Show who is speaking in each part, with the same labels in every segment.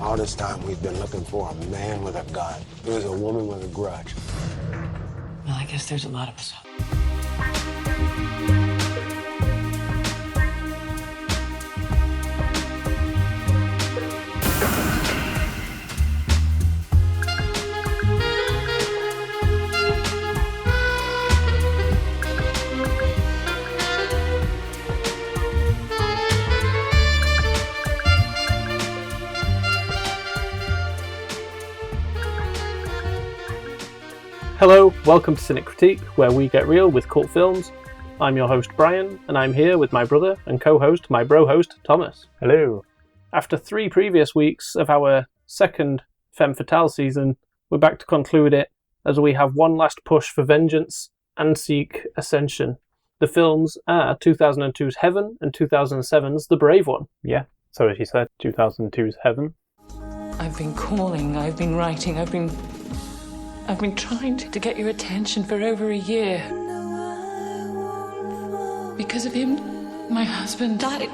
Speaker 1: All this time we've been looking for a man with a gun. It was a woman with a grudge.
Speaker 2: Well, I guess there's a lot of us.
Speaker 3: Hello, welcome to Cynic Critique, where we get real with cult films. I'm your host Brian, and I'm here with my brother and co-host, my bro-host, Thomas.
Speaker 4: Hello.
Speaker 3: After 3 previous weeks of our second Femme Fatales season, we're back to conclude it as we have one last push for vengeance and seek ascension. The films are 2002's Heaven and 2007's The Brave One.
Speaker 4: Yeah, so as you said, 2002's Heaven.
Speaker 2: I've been calling, I've been writing, I've been trying to get your attention for over a year. Because of him, my husband died.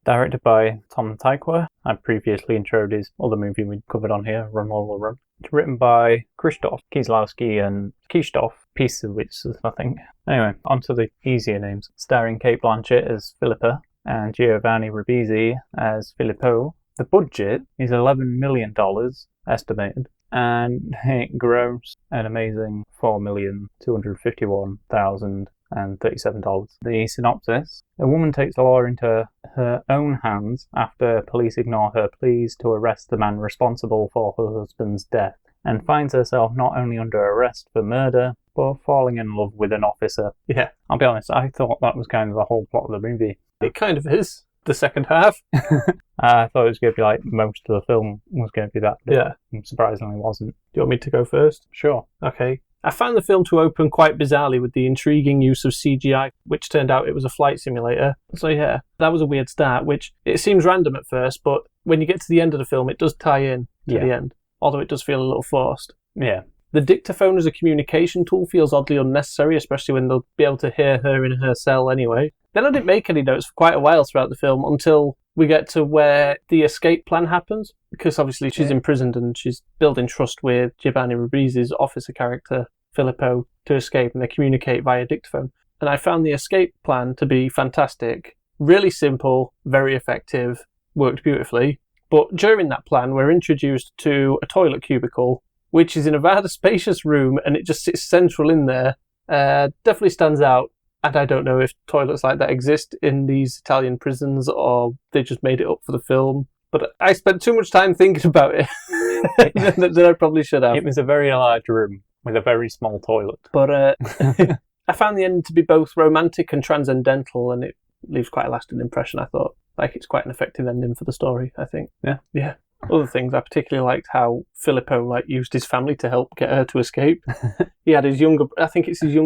Speaker 4: Directed by Tom Tykwer. I previously introed his other movie we covered on here, Run Lola Run. It's written by Krzysztof Kieslowski and Krzysztof Pisewicz, I think. Anyway, on to the easier names. Starring Cate Blanchett as Philippa and Giovanni Ribisi as Filippo. The budget is $11 million estimated, and it grossed an amazing $4,251,037. The synopsis: a woman takes the law into her own hands after police ignore her pleas to arrest the man responsible for her husband's death, and finds herself not only under arrest for murder, but falling in love with an officer.
Speaker 3: Yeah,
Speaker 4: I'll be honest, I thought that was kind of the whole plot of the movie.
Speaker 3: it kind of is. The second half.
Speaker 4: I thought it was going to be like most of the film was going to be that, but
Speaker 3: Yeah.
Speaker 4: surprisingly wasn't.
Speaker 3: Do you want me to go first?
Speaker 4: Sure.
Speaker 3: Okay. I found the film to open quite bizarrely with the intriguing use of CGI, which turned out it was a flight simulator. So yeah, that was a weird start, which it seems random at first, but when you get to the end of the film, it does tie in to the end, although it does feel a little forced.
Speaker 4: Yeah.
Speaker 3: The dictaphone as a communication tool feels oddly unnecessary, especially when they'll be able to hear her in her cell anyway. Then I didn't make any notes for quite a while throughout the film until we get to where the escape plan happens, because obviously she's imprisoned and she's building trust with Giovanni Ribisi's officer character, Filippo, to escape, and they communicate via dictaphone. And I found the escape plan to be fantastic. Really simple, very effective, worked beautifully. But during that plan, we're introduced to a toilet cubicle, which is in a rather spacious room, and it just sits central in there. Definitely stands out. And I don't know if toilets like that exist in these Italian prisons or they just made it up for the film. But I spent too much time thinking about it than I probably should have.
Speaker 4: It was a very large room with a very small toilet.
Speaker 3: But I found the ending to be both romantic and transcendental, and it leaves quite a lasting impression, I thought. Like, it's quite an effective ending for the story, I think.
Speaker 4: Yeah.
Speaker 3: Yeah. Other things, I particularly liked how Filippo used his family to help get her to escape. He had his younger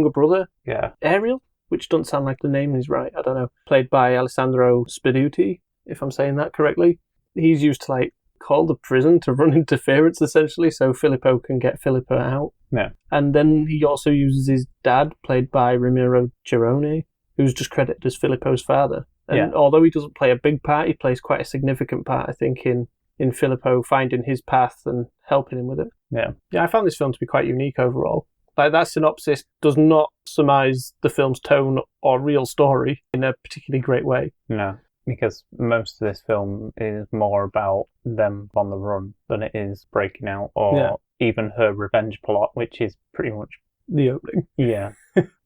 Speaker 3: brother,
Speaker 4: Yeah.
Speaker 3: Ariel, which doesn't sound like the name is right, I don't know, played by Alessandro Spiduti, if I'm saying that correctly. He's used to call the prison to run interference essentially so Filippo can get Filippo out.
Speaker 4: Yeah.
Speaker 3: And then he also uses his dad, played by Ramiro Girone, who's just credited as Filippo's father. And although he doesn't play a big part, he plays quite a significant part, I think, in Filippo finding his path and helping him with it.
Speaker 4: Yeah.
Speaker 3: Yeah, I found this film to be quite unique overall. That synopsis does not surmise the film's tone or real story in a particularly great way.
Speaker 4: No, because most of this film is more about them on the run than it is breaking out or even her revenge plot, which is pretty much
Speaker 3: the opening.
Speaker 4: Yeah.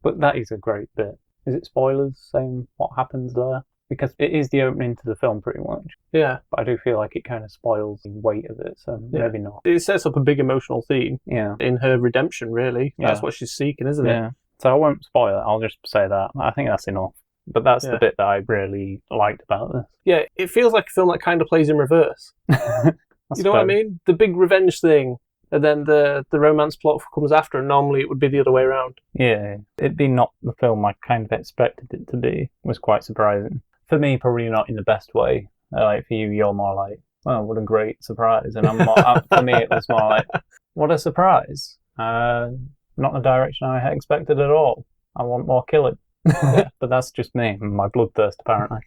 Speaker 4: But that is a great bit. Is it spoilers saying what happens there? Because it is the opening to the film pretty much.
Speaker 3: Yeah.
Speaker 4: But I do feel like it kind of spoils the weight of it, so maybe not.
Speaker 3: It sets up a big emotional theme in her redemption, really.
Speaker 4: Yeah.
Speaker 3: That's what she's seeking, isn't it?
Speaker 4: Yeah. So I won't spoil it, I'll just say that. I think that's enough. But that's the bit that I really liked about this.
Speaker 3: Yeah, it feels like a film that kind of plays in reverse. You know what I mean? The big revenge thing, and then the romance plot comes after, and normally it would be the other way around.
Speaker 4: Yeah. It'd be not the film I kind of expected it to be. It was quite surprising. For me, probably not in the best way. For you, you're more like, oh, what a great surprise. And I'm more, for me, it was more like, what a surprise. Not the direction I expected at all. I want more killing. But that's just me, my bloodthirst, apparently.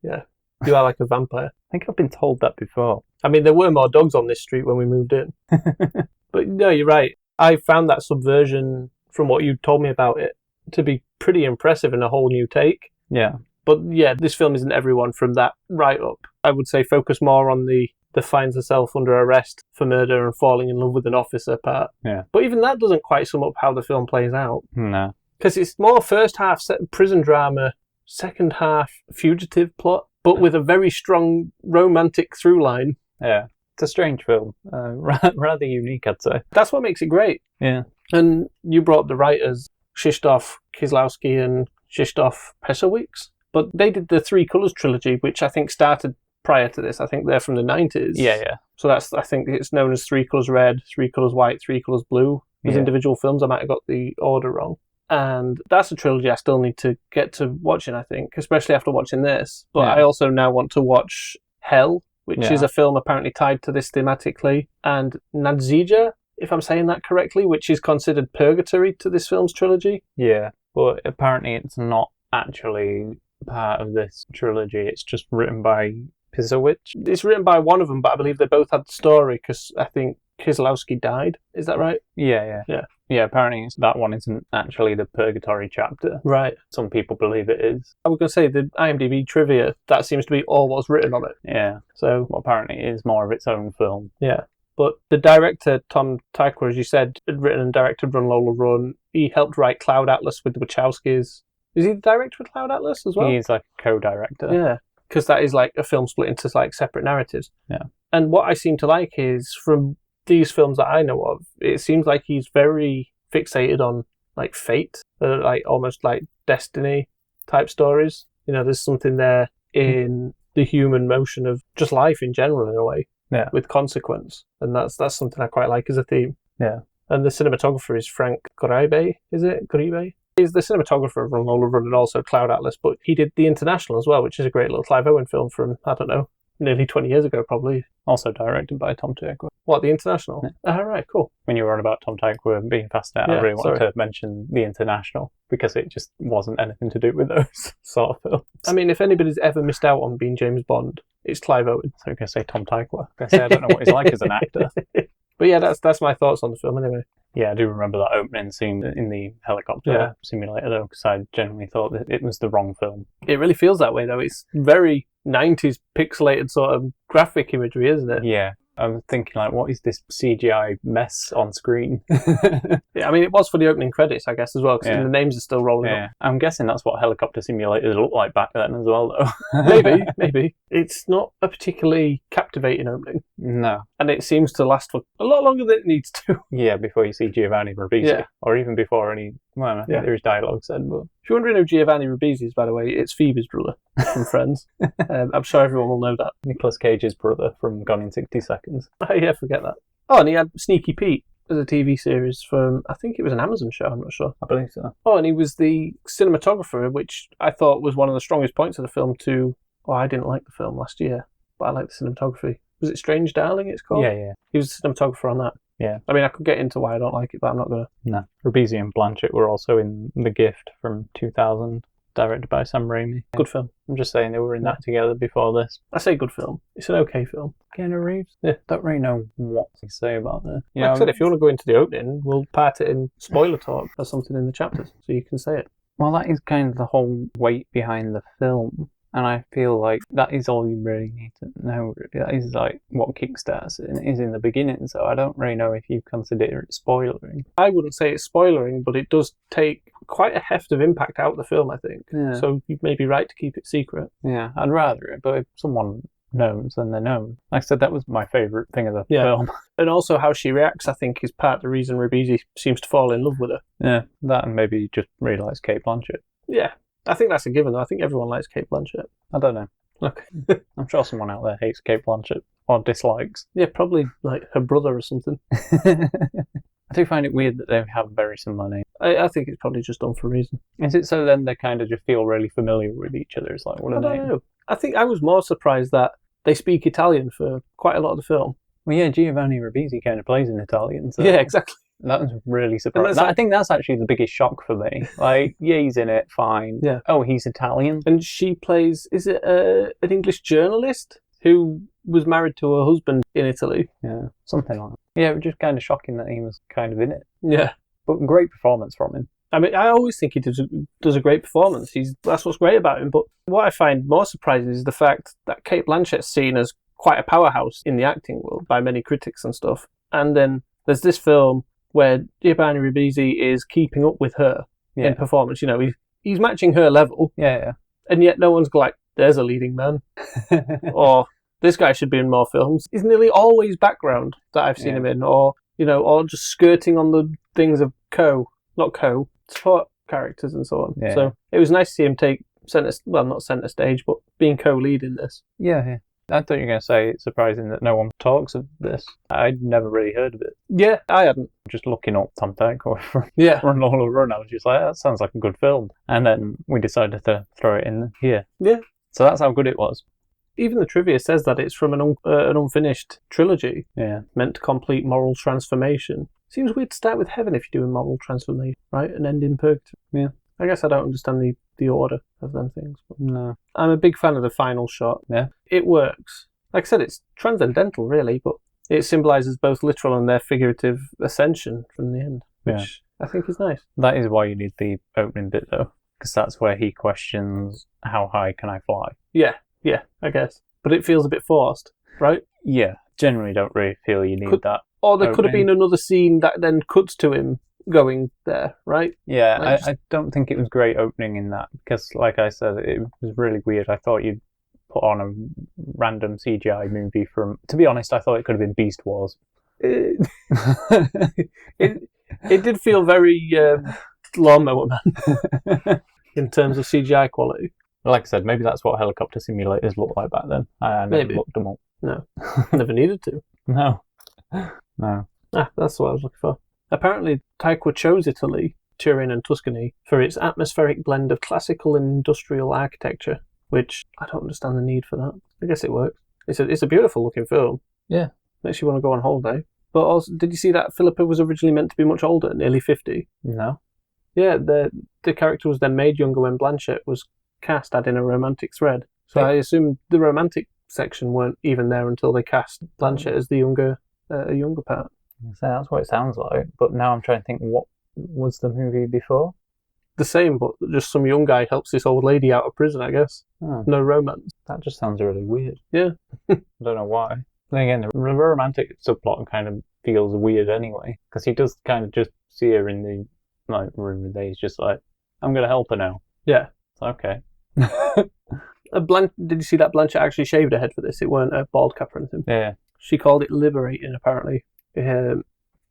Speaker 3: Yeah. You are like a vampire.
Speaker 4: I think I've been told that before.
Speaker 3: I mean, there were more dogs on this street when we moved in. But no, you're right. I found that subversion from what you told me about it to be pretty impressive and a whole new take.
Speaker 4: Yeah.
Speaker 3: But yeah, this film isn't everyone from that right up. I would say focus more on the finds herself under arrest for murder and falling in love with an officer part.
Speaker 4: Yeah.
Speaker 3: But even that doesn't quite sum up how the film plays out.
Speaker 4: No.
Speaker 3: Because it's more first half prison drama, second half fugitive plot, but with a very strong romantic through line.
Speaker 4: Yeah. It's a strange film. Rather unique, I'd say.
Speaker 3: That's what makes it great.
Speaker 4: Yeah.
Speaker 3: And you brought up the writers, Krzysztof Kieslowski and Krzysztof Pesowicz. But they did the Three Colours trilogy, which I think started prior to this. I think they're from the 90s.
Speaker 4: Yeah.
Speaker 3: So I think it's known as Three Colours Red, Three Colours White, Three Colours Blue. As individual films, I might have got the order wrong. And that's a trilogy I still need to get to watching, I think, especially after watching this. But I also now want to watch Hell, which is a film apparently tied to this thematically, and Nadzija, if I'm saying that correctly, which is considered purgatory to this film's trilogy.
Speaker 4: Yeah, but apparently it's not actually part of this trilogy. It's just written by Pisowicz.
Speaker 3: It's written by one of them, but I believe they both had the story because I think Kieslowski died. Is that right?
Speaker 4: Yeah. Yeah, apparently that one isn't actually the purgatory chapter.
Speaker 3: Right.
Speaker 4: Some people believe it is.
Speaker 3: I was going to say, the IMDb trivia, that seems to be all what's written on it.
Speaker 4: Yeah.
Speaker 3: So
Speaker 4: Well, apparently it is more of its own film.
Speaker 3: Yeah. But the director, Tom Tykwer, as you said, had written and directed Run Lola Run. He helped write Cloud Atlas with the Wachowskis. Is he the director of Cloud Atlas as well?
Speaker 4: He's like a co-director.
Speaker 3: Yeah. Because that is like a film split into like separate narratives.
Speaker 4: Yeah.
Speaker 3: And what I seem to like is, from these films that I know of, it seems like he's very fixated on like fate, like almost like destiny type stories. You know, there's something there in the human motion of just life in general, in a way, with consequence. And that's something I quite like as a theme.
Speaker 4: Yeah.
Speaker 3: And the cinematographer is Frank Greibe, is it? Greibe? He's the cinematographer of Run Lola Run and also Cloud Atlas, but he did The International as well, which is a great little Clive Owen film from, I don't know, nearly 20 years ago, probably.
Speaker 4: Also directed by Tom Tykwer.
Speaker 3: What, The International?
Speaker 4: Yeah.
Speaker 3: Right, cool.
Speaker 4: When you were on about Tom Tykwer being fast out, I really wanted to mention The International because it just wasn't anything to do with those sort of films.
Speaker 3: I mean, if anybody's ever missed out on being James Bond, it's Clive Owen.
Speaker 4: So I'm going to say Tom Tykwer. I don't know what he's like as an actor.
Speaker 3: But yeah, that's my thoughts on the film anyway.
Speaker 4: Yeah, I do remember that opening scene in the helicopter simulator, though, because I genuinely thought that it was the wrong film.
Speaker 3: It really feels that way, though. It's very 90s pixelated sort of graphic imagery, isn't it?
Speaker 4: Yeah. I'm thinking, like, what is this CGI mess on screen?
Speaker 3: Yeah, I mean, it was for the opening credits, I guess, as well, because the names are still rolling up.
Speaker 4: I'm guessing that's what helicopter simulators looked like back then as well, though.
Speaker 3: Maybe. It's not a particularly captivating opening.
Speaker 4: No.
Speaker 3: And it seems to last for a lot longer than it needs to.
Speaker 4: Yeah, before you see Giovanni Ribisi. Or even before any... Well, I think there is dialogue said, but...
Speaker 3: If you're wondering who Giovanni Ribisi is, by the way, it's Phoebe's brother from Friends. I'm sure everyone will know that.
Speaker 4: Nicolas Cage's brother from Gone in 60 Seconds.
Speaker 3: Yeah, forget that. Oh, and he had Sneaky Pete as a TV series from, I think it was an Amazon show, I'm not sure.
Speaker 4: I believe so.
Speaker 3: Oh, and he was the cinematographer, which I thought was one of the strongest points of the film too. Well, I didn't like the film last year, but I liked the cinematography. Was it Strange Darling, it's called?
Speaker 4: Yeah.
Speaker 3: He was the cinematographer on that.
Speaker 4: Yeah.
Speaker 3: I mean, I could get into why I don't like it, but I'm not going to.
Speaker 4: No. Ribisi and Blanchett were also in The Gift from 2000, directed by Sam Raimi.
Speaker 3: Good film.
Speaker 4: I'm just saying they were in that together before this.
Speaker 3: I say good film. It's an okay film.
Speaker 4: Keanu Reeves?
Speaker 3: Yeah.
Speaker 4: Don't really know what to say about this.
Speaker 3: Like I said, if you want to go into the opening, we'll part it in spoiler talk or something in the chapters, so you can say it.
Speaker 4: Well, that is kind of the whole weight behind the film. And I feel like that is all you really need to know. That is like what kickstarts it, and it is in the beginning, so I don't really know if you consider it spoilering.
Speaker 3: I wouldn't say it's spoilering, but it does take quite a heft of impact out of the film, I think.
Speaker 4: Yeah.
Speaker 3: So you may be right to keep it secret.
Speaker 4: Yeah, I'd rather it, but if someone knows, then they know. Like I said, that was my favourite thing of the film.
Speaker 3: And also how she reacts, I think, is part of the reason Ribisi seems to fall in love with her.
Speaker 4: Yeah, that and maybe just really likes Cate Blanchett.
Speaker 3: Yeah. I think that's a given, though. I think everyone likes Cate Blanchett.
Speaker 4: I don't know.
Speaker 3: Okay.
Speaker 4: I'm sure someone out there hates Cate Blanchett or dislikes.
Speaker 3: Yeah, probably like her brother or something.
Speaker 4: I do find it weird that they have very similar names.
Speaker 3: I think it's probably just done for a reason.
Speaker 4: Is it so then they kind of just feel really familiar with each other? It's like, what are they?
Speaker 3: I don't know. I think I was more surprised that they speak Italian for quite a lot of the film.
Speaker 4: Well, yeah, Giovanni Ribisi kind of plays in Italian. So
Speaker 3: yeah, exactly.
Speaker 4: That was really surprising. I think that's actually the biggest shock for me. Like, yeah, he's in it, fine.
Speaker 3: Yeah.
Speaker 4: Oh, he's Italian.
Speaker 3: And she plays, is it an English journalist who was married to her husband in Italy?
Speaker 4: Yeah, something like that. Yeah, it was just kind of shocking that he was kind of in it.
Speaker 3: Yeah.
Speaker 4: But great performance from him.
Speaker 3: I mean, I always think he does a great performance. That's what's great about him. But what I find more surprising is the fact that Cate Blanchett's seen as quite a powerhouse in the acting world by many critics and stuff. And then there's this film where Giovanni Ribisi is keeping up with her in performance. You know, he's matching her level.
Speaker 4: Yeah.
Speaker 3: And yet no one's like, there's a leading man. Or this guy should be in more films. He's nearly always background that I've seen him in. Or, you know, or just skirting on the things of support characters and so on.
Speaker 4: Yeah.
Speaker 3: So it was nice to see him take not centre stage, but being co-lead in this.
Speaker 4: Yeah. I thought you were going to say it's surprising that no one talks of this. I'd never really heard of it.
Speaker 3: Yeah, I hadn't.
Speaker 4: Just looking up Tom Tykwer from
Speaker 3: Run
Speaker 4: Lola Run, I was just like, that sounds like a good film. And then we decided to throw it in here.
Speaker 3: Yeah.
Speaker 4: So that's how good it was.
Speaker 3: Even the trivia says that it's from an unfinished trilogy.
Speaker 4: Yeah.
Speaker 3: Meant to complete moral transformation. Seems weird to start with heaven if you're doing moral transformation, right? And end in purgatory.
Speaker 4: Yeah.
Speaker 3: I guess I don't understand the order of them things. But
Speaker 4: No.
Speaker 3: I'm a big fan of the final shot.
Speaker 4: Yeah.
Speaker 3: It works. Like I said, it's transcendental, really, but it symbolises both literal and their figurative ascension from the end, which I think is nice.
Speaker 4: That is why you need the opening bit, though, because that's where he questions, how high can I fly?
Speaker 3: Yeah, I guess. But it feels a bit forced, right?
Speaker 4: Yeah. Generally don't really feel you need that.
Speaker 3: Or there could have been another scene that then cuts to him going there, right?
Speaker 4: Yeah, I don't think it was great opening in that, because, like I said, it was really weird. I thought you'd put on a random CGI movie from... To be honest, I thought it could have been Beast Wars.
Speaker 3: It did feel very Lawnmower Man in terms of CGI quality.
Speaker 4: Like I said, maybe that's what helicopter simulators looked like back then. I never looked them up.
Speaker 3: No, never needed to.
Speaker 4: No.
Speaker 3: That's what I was looking for. Apparently, Tykwer chose Italy, Turin and Tuscany, for its atmospheric blend of classical and industrial architecture, which I don't understand the need for that. I guess it works. It's a beautiful looking film.
Speaker 4: Yeah.
Speaker 3: Makes you want to go on holiday. But also, did you see that Philippa was originally meant to be much older, nearly 50?
Speaker 4: No.
Speaker 3: Yeah, the character was then made younger when Blanchett was cast, adding a romantic thread. So I assume the romantic section weren't even there until they cast Blanchett as the younger part.
Speaker 4: So that's what it sounds like. But now I'm trying to think, what was the movie before?
Speaker 3: The same, but just some young guy helps this old lady out of prison, I guess.
Speaker 4: Oh.
Speaker 3: No romance.
Speaker 4: That just sounds really weird.
Speaker 3: Yeah.
Speaker 4: I don't know why. Then again, the romantic subplot kind of feels weird anyway, because he does kind of just see her in the room and he's just like, I'm going to help her now.
Speaker 3: Yeah.
Speaker 4: Okay.
Speaker 3: Did you see that Blanchett actually shaved her head for this? It weren't a bald cap or anything.
Speaker 4: Yeah.
Speaker 3: She called it liberating, apparently.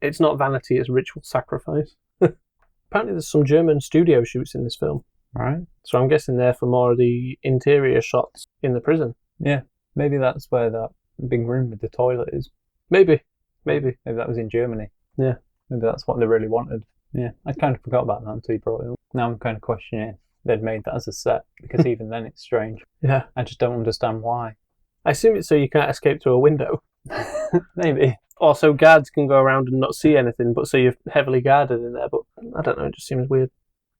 Speaker 3: It's not vanity, it's ritual sacrifice. Apparently there's some German studio shoots in this film.
Speaker 4: Right.
Speaker 3: So I'm guessing they're for more of the interior shots in the prison.
Speaker 4: Yeah. Maybe that's where that big room with the toilet is.
Speaker 3: Maybe.
Speaker 4: Maybe that was in Germany.
Speaker 3: Yeah.
Speaker 4: Maybe that's what they really wanted. Yeah. I kind of forgot about that until you brought it up. Now I'm kind of questioning if they'd made that as a set, because even then it's strange.
Speaker 3: Yeah.
Speaker 4: I just don't understand why.
Speaker 3: I assume it's so you can't escape through a window.
Speaker 4: Maybe.
Speaker 3: Or so guards can go around and not see anything, but so you're heavily guarded in there. But I don't know, it just seems weird.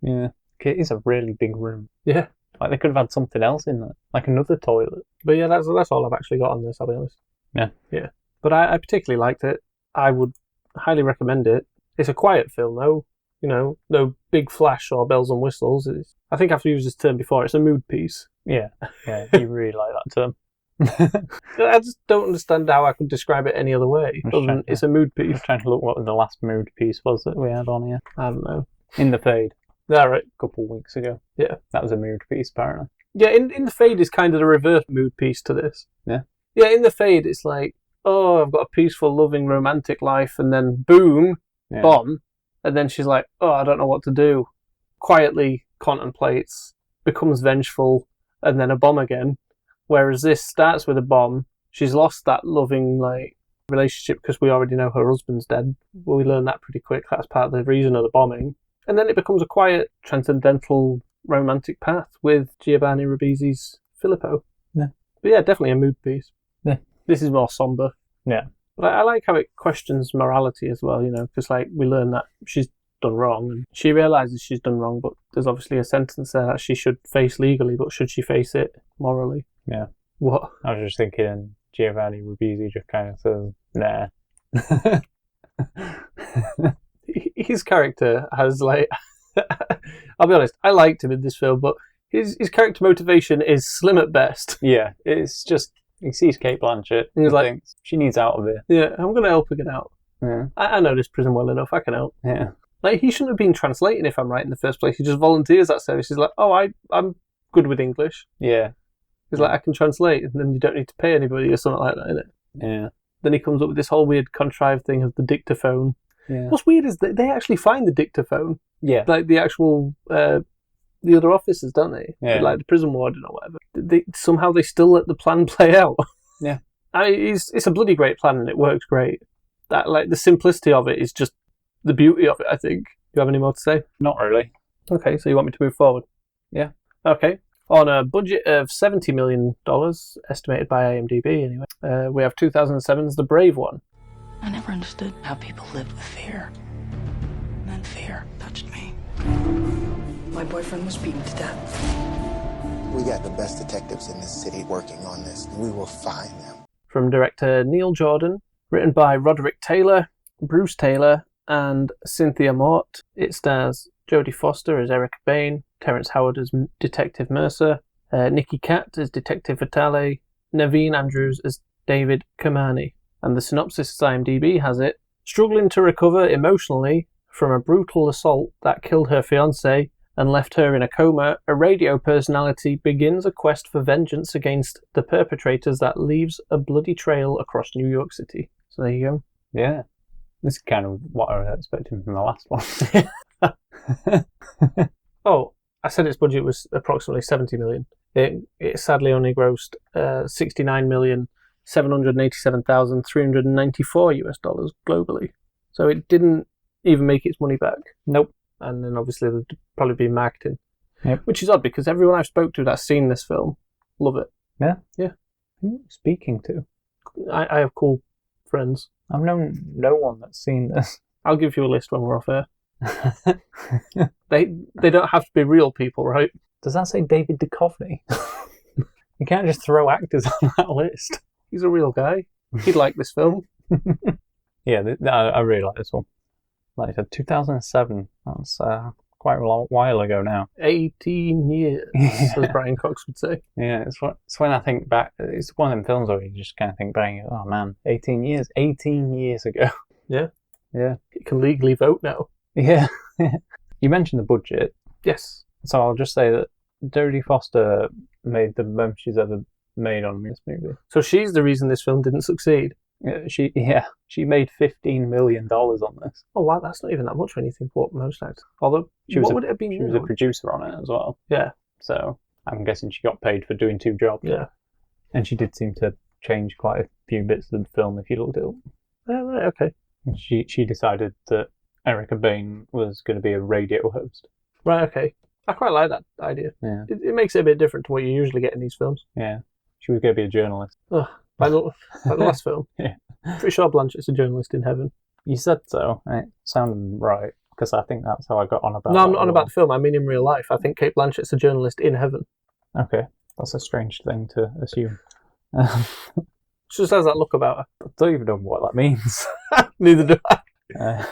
Speaker 4: Yeah. It is a really big room.
Speaker 3: Yeah.
Speaker 4: Like they could have had something else in there, like another toilet.
Speaker 3: But yeah, that's all I've actually got on this, I'll be honest.
Speaker 4: Yeah.
Speaker 3: Yeah. But I particularly liked it. I would highly recommend it. It's a quiet film, though. You know, no big flash or bells and whistles. I think I've used this term before. It's a mood piece.
Speaker 4: Yeah. Yeah, you really like that term.
Speaker 3: I just don't understand how I could describe it any other way. It's a mood piece.
Speaker 4: I'm trying to look what the last mood piece was that we had on here.
Speaker 3: I don't know.
Speaker 4: In the Fade.
Speaker 3: Yeah, right.
Speaker 4: A couple of weeks ago.
Speaker 3: Yeah.
Speaker 4: That was a mood piece, apparently.
Speaker 3: Yeah, in the Fade is kind of the reverse mood piece to this.
Speaker 4: Yeah.
Speaker 3: Yeah, in the Fade it's like, oh, I've got a peaceful, loving, romantic life, and then boom, bomb, and then she's like, oh, I don't know what to do. Quietly contemplates, becomes vengeful, and then a bomb again. Whereas this starts with a bomb. She's lost that loving relationship because we already know her husband's dead. Well, we learn that pretty quick. That's part of the reason of the bombing. And then it becomes a quiet, transcendental, romantic path with Giovanni Ribisi's Filippo.
Speaker 4: Yeah.
Speaker 3: But yeah, definitely a mood piece.
Speaker 4: Yeah.
Speaker 3: This is more somber.
Speaker 4: Yeah.
Speaker 3: But I like how it questions morality as well, because like we learn that she's done wrong and she realises she's done wrong, but there's obviously a sentence there that she should face legally, but should she face it morally?
Speaker 4: Yeah.
Speaker 3: What?
Speaker 4: I was just thinking Giovanni Ribisi just kind of says, nah.
Speaker 3: His character has like... I'll be honest, I liked him in this film, but his character motivation is slim at best.
Speaker 4: Yeah, it's just, he sees Kate Blanchett and
Speaker 3: he's like,
Speaker 4: thinks, she needs out of here.
Speaker 3: Yeah, I'm going to help her get out.
Speaker 4: Yeah.
Speaker 3: I know this prison well enough, I can help.
Speaker 4: Yeah.
Speaker 3: Like, he shouldn't have been translating if I'm right in the first place. He just volunteers that service. He's like, oh, I'm good with English.
Speaker 4: Yeah.
Speaker 3: He's like, I can translate, and then you don't need to pay anybody or something like that, innit?
Speaker 4: Yeah.
Speaker 3: Then he comes up with this whole weird contrived thing of the dictaphone.
Speaker 4: Yeah.
Speaker 3: What's weird is that they actually find the dictaphone.
Speaker 4: Yeah.
Speaker 3: Like the actual, the other officers, don't they?
Speaker 4: Yeah.
Speaker 3: Like the prison warden or whatever. Somehow they still let the plan play out.
Speaker 4: Yeah.
Speaker 3: I mean, it's a bloody great plan and it works great. That, like, the simplicity of it is just the beauty of it, I think. Do you have any more to say?
Speaker 4: Not really.
Speaker 3: Okay, so you want me to move forward?
Speaker 4: Yeah.
Speaker 3: Okay. On a budget of $70 million, estimated by IMDb anyway, we have 2007's The Brave One.
Speaker 5: I never understood how people lived with fear. And then fear touched me. My boyfriend was beaten to death.
Speaker 6: We got the best detectives in this city working on this, and we will find them.
Speaker 3: From director Neil Jordan, written by Roderick Taylor, Bruce Taylor, and Cynthia Mort. It stars Jodie Foster as Erica Bain, Terrence Howard as Detective Mercer, Nikki Katt as Detective Fatale, Naveen Andrews as David Kamani. And the synopsis as IMDb has it: struggling to recover emotionally from a brutal assault that killed her fiancé and left her in a coma, a radio personality begins a quest for vengeance against the perpetrators that leaves a bloody trail across New York City. So there you go.
Speaker 4: Yeah. This is kind of what I was expecting from the last one.
Speaker 3: Oh, I said its budget was approximately $70 million. It sadly only grossed $69,787,394 US dollars globally. So it didn't even make its money back.
Speaker 4: Nope.
Speaker 3: And then obviously there'd probably be marketing.
Speaker 4: Yep.
Speaker 3: Which is odd because everyone I've spoke to that's seen this film love it.
Speaker 4: Yeah?
Speaker 3: Yeah.
Speaker 4: Who are you speaking to?
Speaker 3: I have cool friends.
Speaker 4: I've known no one that's seen this.
Speaker 3: I'll give you a list when we're off air. They don't have to be real people, right?
Speaker 4: Does that say David Duchovny? You can't just throw actors on that list.
Speaker 3: He's a real guy. He'd like this film.
Speaker 4: Yeah, I really like this one. Like I said, 2007. That's quite a while ago now.
Speaker 3: 18 years, as Brian Cox would say.
Speaker 4: Yeah, it's when I think back. It's one of them films where you just kind of think back, oh man, 18 years ago.
Speaker 3: Yeah.
Speaker 4: Yeah.
Speaker 3: You can legally vote now.
Speaker 4: Yeah. You mentioned the budget.
Speaker 3: Yes.
Speaker 4: So I'll just say that Jodie Foster made the most she's ever made on this movie.
Speaker 3: So she's the reason this film didn't succeed.
Speaker 4: She made $15 million on this.
Speaker 3: Oh wow, that's not even that much when you think what most actors. Although, would it have been?
Speaker 4: She was a producer on it as well.
Speaker 3: Yeah.
Speaker 4: So I'm guessing she got paid for doing two jobs.
Speaker 3: Yeah.
Speaker 4: And she did seem to change quite a few bits of the film if you looked it up.
Speaker 3: Oh, right, okay.
Speaker 4: She decided that Erica Bain was going to be a radio host.
Speaker 3: Right, okay. I quite like that idea.
Speaker 4: Yeah.
Speaker 3: It makes it a bit different to what you usually get in these films.
Speaker 4: Yeah. She was going to be a journalist.
Speaker 3: Ugh. Like the last film.
Speaker 4: Yeah.
Speaker 3: Pretty sure Blanchett's a journalist in heaven.
Speaker 4: You said so. It sounded right, because I think that's how I got on about
Speaker 3: No, I'm not on about the film. I mean in real life. I think Kate Blanchett's a journalist in heaven.
Speaker 4: Okay. That's a strange thing to assume.
Speaker 3: She just has that look about her.
Speaker 4: I don't even know what that means.
Speaker 3: Neither do I.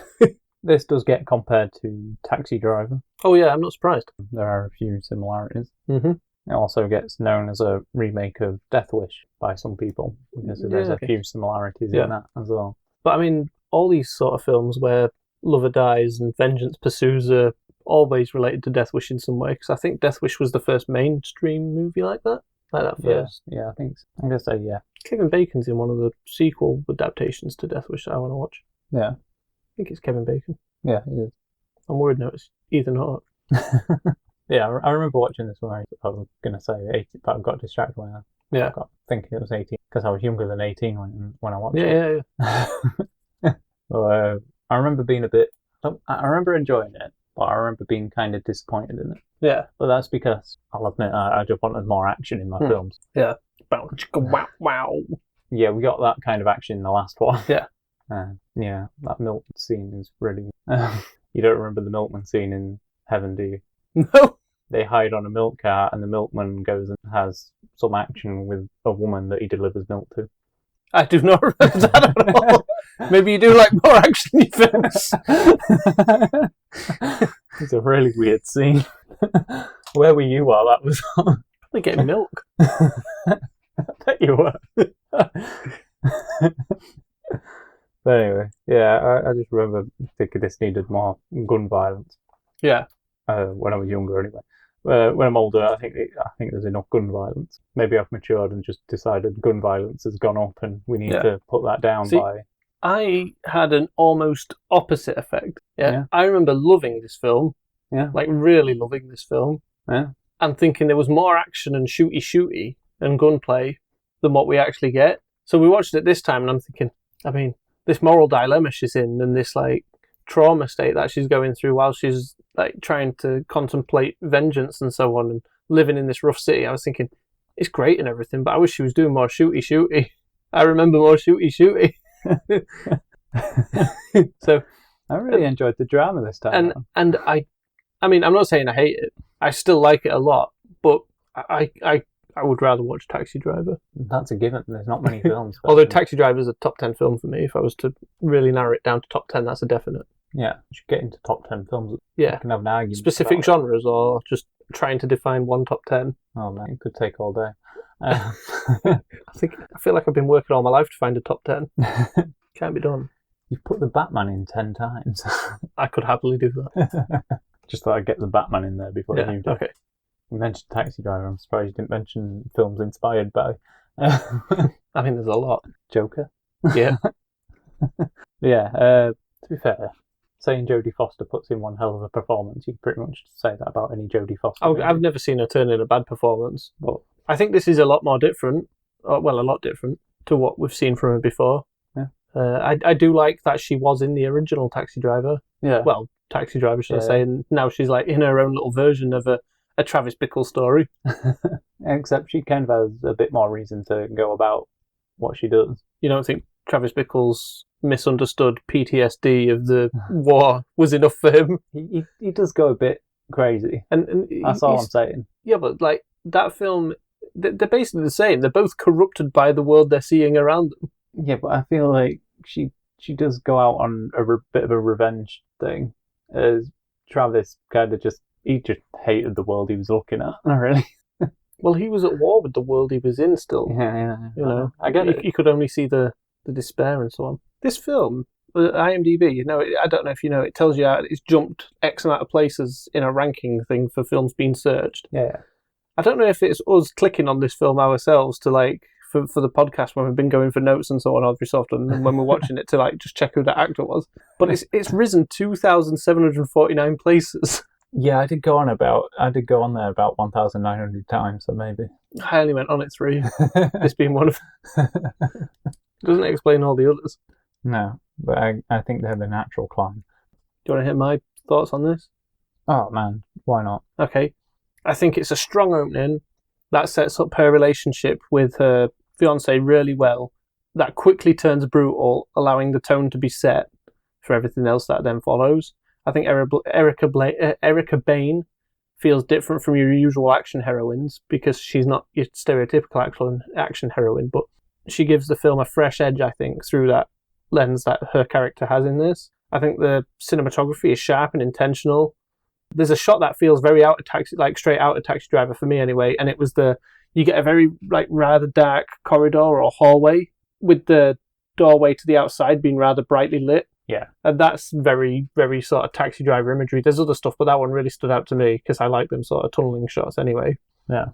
Speaker 4: This does get compared to Taxi Driver.
Speaker 3: Oh yeah, I'm not surprised.
Speaker 4: There are a few similarities.
Speaker 3: Mm-hmm.
Speaker 4: It also gets known as a remake of Death Wish by some people, because there's a few similarities in that as well.
Speaker 3: But I mean, all these sort of films where lover dies and vengeance pursues are always related to Death Wish in some way, because I think Death Wish was the first mainstream movie like that. Like that first.
Speaker 4: Yeah, I think so. I'm going to say yeah.
Speaker 3: Kevin Bacon's in one of the sequel adaptations to Death Wish that I want to watch.
Speaker 4: Yeah.
Speaker 3: I think it's Kevin Bacon.
Speaker 4: Yeah, he is.
Speaker 3: I'm worried now it's Ethan Hawke.
Speaker 4: Yeah, I remember watching this when I was going to say 18, but I got distracted when I got thinking it was 18, because I was younger than 18 when I watched it. Yeah. So, I remember being I remember enjoying it, but I remember being kind of disappointed in it.
Speaker 3: Yeah.
Speaker 4: But that's because, I'll admit, I just wanted more action in my films.
Speaker 3: Yeah. Wow, wow.
Speaker 4: Yeah, we got that kind of action in the last one.
Speaker 3: Yeah.
Speaker 4: Yeah, that milkman scene is really... You don't remember the milkman scene in Heaven, do you?
Speaker 3: No.
Speaker 4: They hide on a milk cart and the milkman goes and has some action with a woman that he delivers milk to.
Speaker 3: I do not remember that at all. Maybe you do like more action films.
Speaker 4: It's a really weird scene. Where were you while that was on?
Speaker 3: Probably getting milk.
Speaker 4: I bet you were. But anyway, yeah, I just remember thinking this needed more gun violence.
Speaker 3: Yeah.
Speaker 4: When I was younger, anyway. When I'm older, I think there's enough gun violence. Maybe I've matured and just decided gun violence has gone up, and we need to put that down.
Speaker 3: I had an almost opposite effect.
Speaker 4: Yeah.
Speaker 3: I remember loving this film.
Speaker 4: Yeah.
Speaker 3: Like really loving this film.
Speaker 4: Yeah.
Speaker 3: And thinking there was more action and shooty and gunplay than what we actually get. So we watched it this time, and I'm thinking, I mean, this moral dilemma she's in, and this like trauma state that she's going through while she's like trying to contemplate vengeance and so on, and living in this rough city. I was thinking, it's great and everything, but I wish she was doing more shooty. I remember more shooty. So
Speaker 4: I really enjoyed the drama this time.
Speaker 3: And I mean, I'm not saying I hate it. I still like it a lot, but I would rather watch Taxi Driver.
Speaker 4: That's a given. There's not many films.
Speaker 3: Although Taxi Driver is a top 10 film for me. If I was to really narrow it down to top 10, that's a definite.
Speaker 4: Yeah, you should get into top 10 films.
Speaker 3: Yeah.
Speaker 4: You can have an argument.
Speaker 3: Specific genres, or just trying to define one top 10.
Speaker 4: Oh man, it could take all day.
Speaker 3: I feel like I've been working all my life to find a top 10. Can't be done.
Speaker 4: You've put the Batman in 10 times.
Speaker 3: I could happily do that.
Speaker 4: Just thought I'd get the Batman in there before you did.
Speaker 3: Okay.
Speaker 4: You mentioned Taxi Driver. I'm surprised you didn't mention films inspired by.
Speaker 3: I mean, there's a lot.
Speaker 4: Joker.
Speaker 3: Yeah.
Speaker 4: Yeah. To be fair, saying Jodie Foster puts in one hell of a performance, you can pretty much say that about any Jodie Foster.
Speaker 3: I've never seen her turn in a bad performance, but I think this is a lot more different. Well, a lot different to what we've seen from her before.
Speaker 4: Yeah.
Speaker 3: I do like that she was in the original Taxi Driver.
Speaker 4: Yeah.
Speaker 3: Well, Taxi Driver, should I say, and now she's like in her own little version of a Travis Bickle story.
Speaker 4: Except she kind of has a bit more reason to go about what she does.
Speaker 3: You don't think Travis Bickle's misunderstood PTSD of the war was enough for him?
Speaker 4: He does go a bit crazy. And that's all I'm saying.
Speaker 3: Yeah, but like that film, they're basically the same. They're both corrupted by the world they're seeing around them.
Speaker 4: Yeah, but I feel like she does go out on a bit of a revenge thing. As Travis kind of he just hated the world he was looking at. Not really.
Speaker 3: Well, he was at war with the world he was in still.
Speaker 4: Yeah.
Speaker 3: You know,
Speaker 4: I get it.
Speaker 3: You could only see the despair and so on. This film, IMDb, I don't know if you know, it tells you it's jumped X amount of places in a ranking thing for films being searched.
Speaker 4: Yeah.
Speaker 3: I don't know if it's us clicking on this film ourselves to like for the podcast when we've been going for notes and so on every so often, and when we're watching it to like just check who the actor was. But it's risen 2,749 places.
Speaker 4: Yeah, I did go on there about 1,900 times, so maybe.
Speaker 3: I only went on it 3. This being one of them. Doesn't explain all the others.
Speaker 4: No, but I think they're the natural climb.
Speaker 3: Do you want to hear my thoughts on this?
Speaker 4: Oh man, why not?
Speaker 3: Okay. I think it's a strong opening that sets up her relationship with her fiance really well. That quickly turns brutal, allowing the tone to be set for everything else that then follows. I think Erica Bain feels different from your usual action heroines because she's not your stereotypical action heroine, but she gives the film a fresh edge, I think, through that lens that her character has in this. I think the cinematography is sharp and intentional. There's a shot that feels very straight out of Taxi Driver for me anyway, and it was you get a very like rather dark corridor or hallway with the doorway to the outside being rather brightly lit.
Speaker 4: Yeah.
Speaker 3: And that's very, very sort of Taxi Driver imagery. There's other stuff, but that one really stood out to me because I like them sort of tunneling shots anyway.
Speaker 4: Yeah.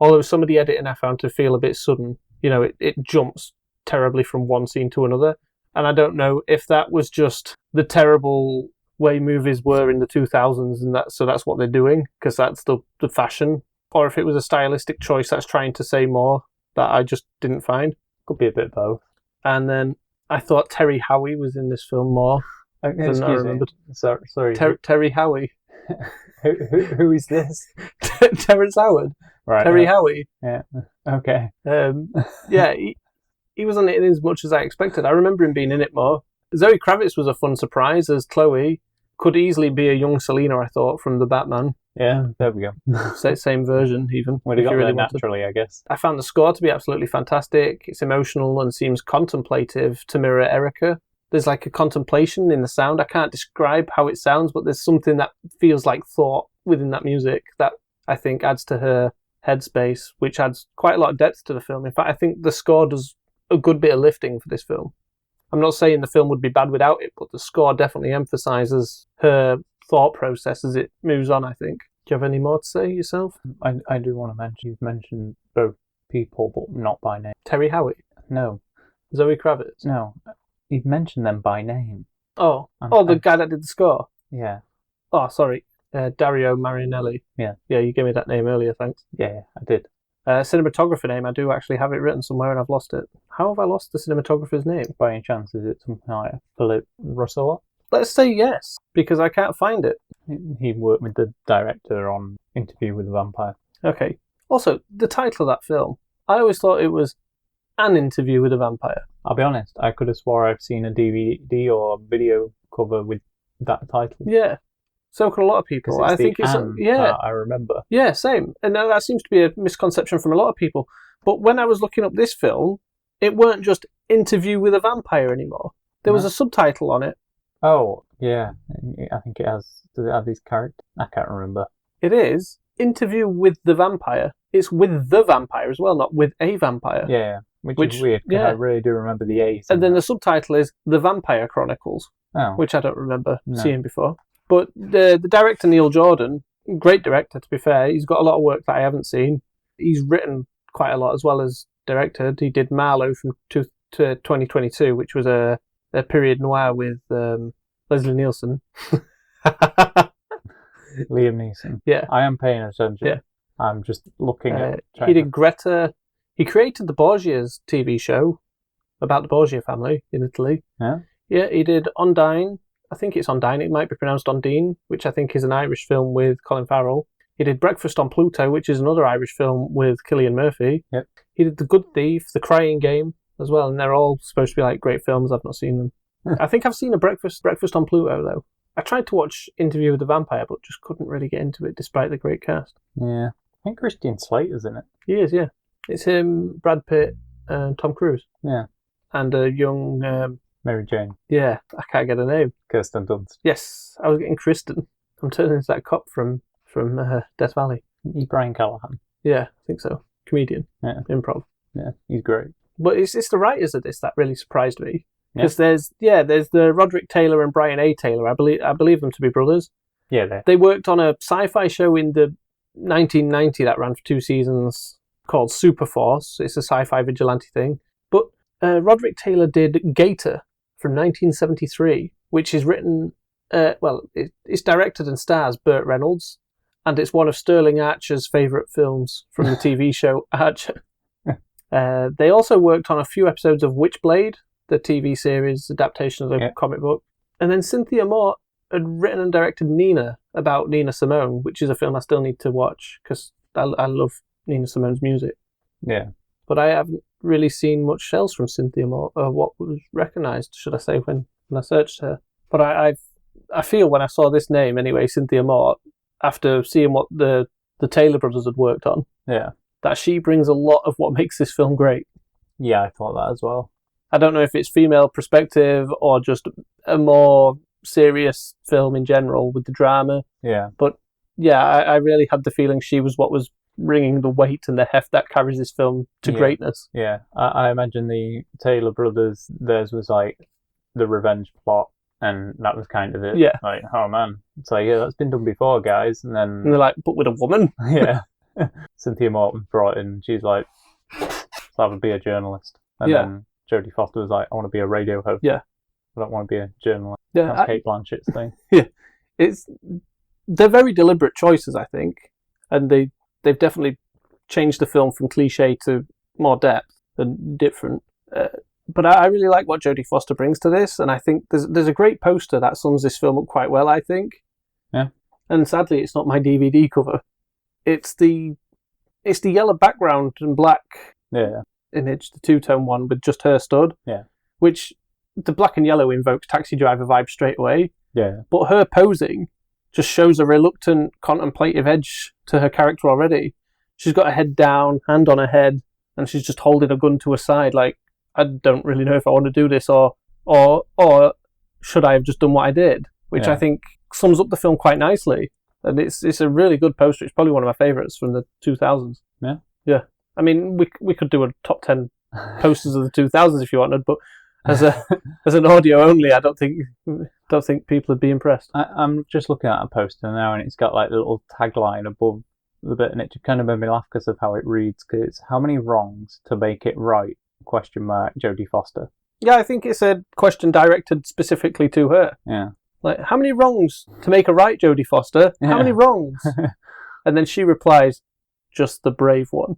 Speaker 3: Although some of the editing I found to feel a bit sudden. You know, it jumps terribly from one scene to another. And I don't know if that was just the terrible way movies were in the 2000s and so that's what they're doing because that's the fashion, or if it was a stylistic choice that's trying to say more that I just didn't find.
Speaker 4: Could be a bit of both.
Speaker 3: And then I thought Terry Howie was in this film more than I remembered.
Speaker 4: Sorry.
Speaker 3: Terry Howie.
Speaker 4: Who is this?
Speaker 3: Terrence Howard.
Speaker 4: Right.
Speaker 3: Terry Howie.
Speaker 4: Yeah. Okay.
Speaker 3: Yeah. he wasn't in as much as I expected. I remember him being in it more. Zoe Kravitz was a fun surprise as Chloe. Could easily be a young Selena, I thought, from the Batman.
Speaker 4: Yeah, there we go.
Speaker 3: Same version, even.
Speaker 4: Would have
Speaker 3: if
Speaker 4: got
Speaker 3: you really
Speaker 4: there
Speaker 3: wanted.
Speaker 4: naturally, I guess.
Speaker 3: I found the score to be absolutely fantastic. It's emotional and seems contemplative to mirror Erica. There's like a contemplation in the sound. I can't describe how it sounds, but there's something that feels like thought within that music that I think adds to her headspace, which adds quite a lot of depth to the film. In fact, I think the score does a good bit of lifting for this film. I'm not saying the film would be bad without it, but the score definitely emphasises her thought process as it moves on, I think. Do you have any more to say yourself?
Speaker 4: I do want to mention, you've mentioned both people, but not by name.
Speaker 3: Terry Howitt?
Speaker 4: No.
Speaker 3: Zoe Kravitz?
Speaker 4: No. You've mentioned them by name.
Speaker 3: Oh, the guy that did the score?
Speaker 4: Yeah.
Speaker 3: Oh, sorry. Dario Marianelli.
Speaker 4: Yeah.
Speaker 3: Yeah, you gave me that name earlier, thanks.
Speaker 4: Yeah, I did.
Speaker 3: Cinematographer name, I do actually have it written somewhere and I've lost it. How have I lost the cinematographer's name?
Speaker 4: By any chance, is it something like Philip Russell?
Speaker 3: Let's say yes, because I can't find it.
Speaker 4: He worked with the director on Interview with the Vampire.
Speaker 3: Okay. Also, the title of that film, I always thought it was An Interview with a Vampire.
Speaker 4: I'll be honest, I could have swore I've seen a DVD or video cover with that title.
Speaker 3: Yeah. So can a lot of people. I think it's
Speaker 4: I remember.
Speaker 3: Yeah, same. And that seems to be a misconception from a lot of people. But when I was looking up this film, it weren't just Interview with a Vampire anymore. There was a subtitle on it.
Speaker 4: Oh, yeah. I think it has. Does it have these characters? I can't remember.
Speaker 3: It is Interview with the Vampire. It's with the vampire as well, not with a vampire.
Speaker 4: Yeah, which is weird, because I really do remember the A.
Speaker 3: And then the subtitle is The Vampire Chronicles, which I don't remember seeing before. But the director, Neil Jordan, great director to be fair, he's got a lot of work that I haven't seen. He's written quite a lot as well as directed. He did Marlowe from 2022, which was a period noir with Leslie Nielsen.
Speaker 4: Liam Neeson.
Speaker 3: Yeah.
Speaker 4: I am paying attention.
Speaker 3: Yeah.
Speaker 4: I'm just looking at...
Speaker 3: He did Greta. He created the Borgias TV show about the Borgia family in Italy.
Speaker 4: Yeah?
Speaker 3: Yeah, he did Undine. I think it's Undine. It might be pronounced Undine, which I think is an Irish film with Colin Farrell. He did Breakfast on Pluto, which is another Irish film with Cillian Murphy.
Speaker 4: Yep.
Speaker 3: He did The Good Thief, The Crying Game as well, and they're all supposed to be like great films. I've not seen them. I think I've seen a Breakfast on Pluto, though. I tried to watch Interview with the Vampire, but just couldn't really get into it despite the great cast.
Speaker 4: Yeah. I think Christian Slater's in it.
Speaker 3: He is, yeah. It's him, Brad Pitt, and Tom Cruise.
Speaker 4: Yeah.
Speaker 3: And a young...
Speaker 4: Mary Jane.
Speaker 3: Yeah, I can't get her name.
Speaker 4: Kirsten Dunst.
Speaker 3: Yes, I was getting Kristen. I'm turning into that cop from Death Valley.
Speaker 4: Brian Callahan.
Speaker 3: Yeah, I think so. Comedian.
Speaker 4: Yeah.
Speaker 3: Improv.
Speaker 4: Yeah, he's great.
Speaker 3: But it's the writers of this that really surprised me. Because there's the Roderick Taylor and Brian A. Taylor. I believe them to be brothers.
Speaker 4: Yeah,
Speaker 3: they worked on a sci-fi show in the 1990 that ran for 2 seasons called Superforce. It's a sci-fi vigilante thing. But Roderick Taylor did Gator from 1973, which is written, it's directed and stars Burt Reynolds, and it's one of Sterling Archer's favourite films from the TV show Archer. They also worked on a few episodes of Witchblade, the TV series adaptation of the comic book. And then Cynthia Moore had written and directed Nina, about Nina Simone, which is a film I still need to watch, because I love Nina Simone's music.
Speaker 4: Yeah.
Speaker 3: But I haven't really seen much else from Cynthia Moore, what was recognised, should I say, when I searched her. But I feel when I saw this name anyway, Cynthia Moore, after seeing what the Taylor brothers had worked on, that she brings a lot of what makes this film great.
Speaker 4: Yeah, I thought that as well.
Speaker 3: I don't know if it's female perspective or just a more serious film in general with the drama.
Speaker 4: Yeah.
Speaker 3: But yeah, I really had the feeling she was what was bringing the weight and the heft that carries this film to greatness.
Speaker 4: Yeah, I imagine the Taylor brothers, theirs was like the revenge plot, and that was kind of it.
Speaker 3: Yeah.
Speaker 4: Like, oh man. It's like, yeah, that's been done before, guys. And then...
Speaker 3: And they're like, but with a woman?
Speaker 4: Yeah. Cynthia Morton brought in, she's like, I'll be a journalist. And then Jodie Foster was like, I want to be a radio host.
Speaker 3: Yeah.
Speaker 4: I don't want to be a journalist.
Speaker 3: Yeah,
Speaker 4: That's Kate Blanchett's thing.
Speaker 3: Yeah. They're very deliberate choices, I think. And they've definitely changed the film from cliche to more depth and different. But I really like what Jodie Foster brings to this, and I think there's a great poster that sums this film up quite well, I think.
Speaker 4: Yeah.
Speaker 3: And sadly, it's not my DVD cover. It's the yellow background and black image, the two-tone one with just her stood.
Speaker 4: Yeah.
Speaker 3: Which the black and yellow invokes taxi driver vibe straight away.
Speaker 4: Yeah.
Speaker 3: But her posing just shows a reluctant, contemplative edge to her character already. She's got her head down, hand on her head, and she's just holding a gun to her side. Like, I don't really know if I want to do this, or should I have just done what I did? Which I think sums up the film quite nicely. And it's a really good poster. It's probably one of my favourites from the 2000s.
Speaker 4: Yeah.
Speaker 3: Yeah. I mean, we could do a top 10 posters of the 2000s if you wanted, but as an audio only, I don't think people would be impressed.
Speaker 4: I'm just looking at a poster now, and it's got like a little tagline above the bit, and it just kind of made me laugh because of how it reads. Because it's how many wrongs to make it right? ? Jodie Foster.
Speaker 3: Yeah, I think it's a question directed specifically to her.
Speaker 4: Yeah.
Speaker 3: Like, how many wrongs to make a right, Jodie Foster? How many wrongs? And then she replies, just the brave one.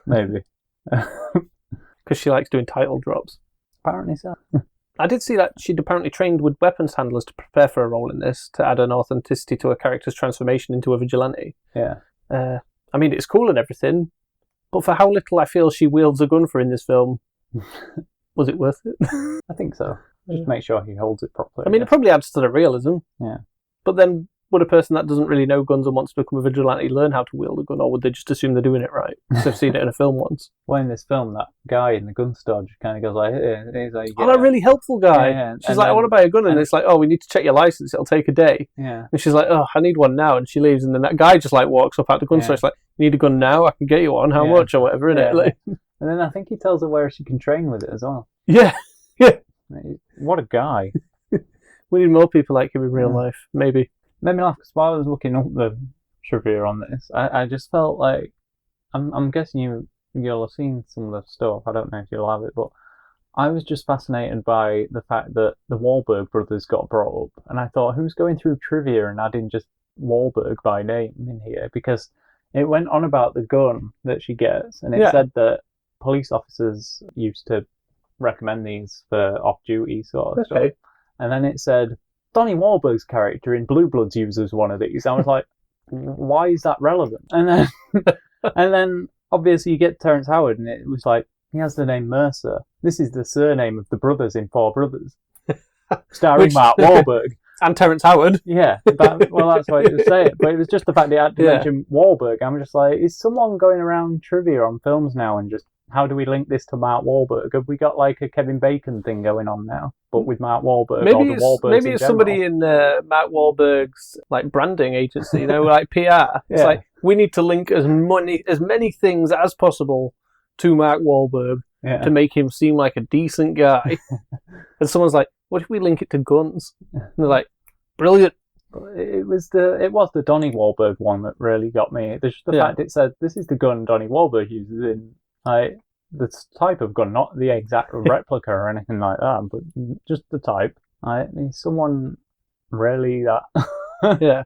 Speaker 4: Maybe.
Speaker 3: Because she likes doing title drops.
Speaker 4: Apparently so.
Speaker 3: I did see that she'd apparently trained with weapons handlers to prepare for a role in this, to add an authenticity to her character's transformation into a vigilante.
Speaker 4: Yeah.
Speaker 3: I mean, it's cool and everything, but for how little I feel she wields a gun for in this film, was it worth it?
Speaker 4: I think so. Just make sure he holds it properly.
Speaker 3: I mean, it probably adds to the realism.
Speaker 4: Yeah.
Speaker 3: But then, would a person that doesn't really know guns and wants to become a vigilante learn how to wield a gun, or would they just assume they're doing it right because they've seen it in a film once?
Speaker 4: Well, in this film, that guy in the gun store just kind of goes like, here's how you get
Speaker 3: that really helpful guy.
Speaker 4: Yeah.
Speaker 3: She's like, I want to buy a gun, and it's like, oh, we need to check your license, it'll take a day.
Speaker 4: Yeah.
Speaker 3: And she's like, oh, I need one now, and she leaves, and then that guy just like walks up out the gun store. It's like, you need a gun now? I can get you one. How much or whatever, innit? Like,
Speaker 4: and then I think he tells her where she can train with it as well.
Speaker 3: Yeah. Yeah.
Speaker 4: What a guy.
Speaker 3: We need more people like him in real life, maybe.
Speaker 4: Made me laugh because while I was looking up the trivia on this, I just felt like I'm guessing you'll have seen some of the stuff. I don't know if you'll have it, but I was just fascinated by the fact that the Wahlberg brothers got brought up, and I thought, who's going through trivia and adding just Wahlberg by name in here? Because it went on about the gun that she gets, and it said that police officers used to recommend these for off-duty sort of stuff. And then it said, Donnie Wahlberg's character in Blue Bloods uses one of these. I was like, why is that relevant? And then obviously you get Terrence Howard, and it was like, he has the name Mercer. This is the surname of the brothers in Four Brothers, starring Mark Wahlberg.
Speaker 3: And Terrence Howard.
Speaker 4: Yeah, that's why it was saying. But it was just the fact that it had to mention Wahlberg. I'm just like, is someone going around trivia on films now and just, how do we link this to Mark Wahlberg? Have we got like a Kevin Bacon thing going on now, but with Mark Wahlberg?
Speaker 3: Maybe it's somebody in Mark Wahlberg's like branding agency, like PR. It's like, we need to link as many things as possible to Mark Wahlberg to make him seem like a decent guy. And someone's like, what if we link it to guns? And they're like, brilliant.
Speaker 4: It was the Donnie Wahlberg one that really got me. There's just the fact it said, this is the gun Donnie Wahlberg uses in the type of gun, not the exact replica or anything like that, but just the type. Someone really that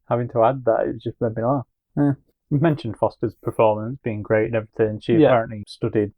Speaker 4: having to add that, it just made me laugh. We mentioned Foster's performance being great and everything. She apparently studied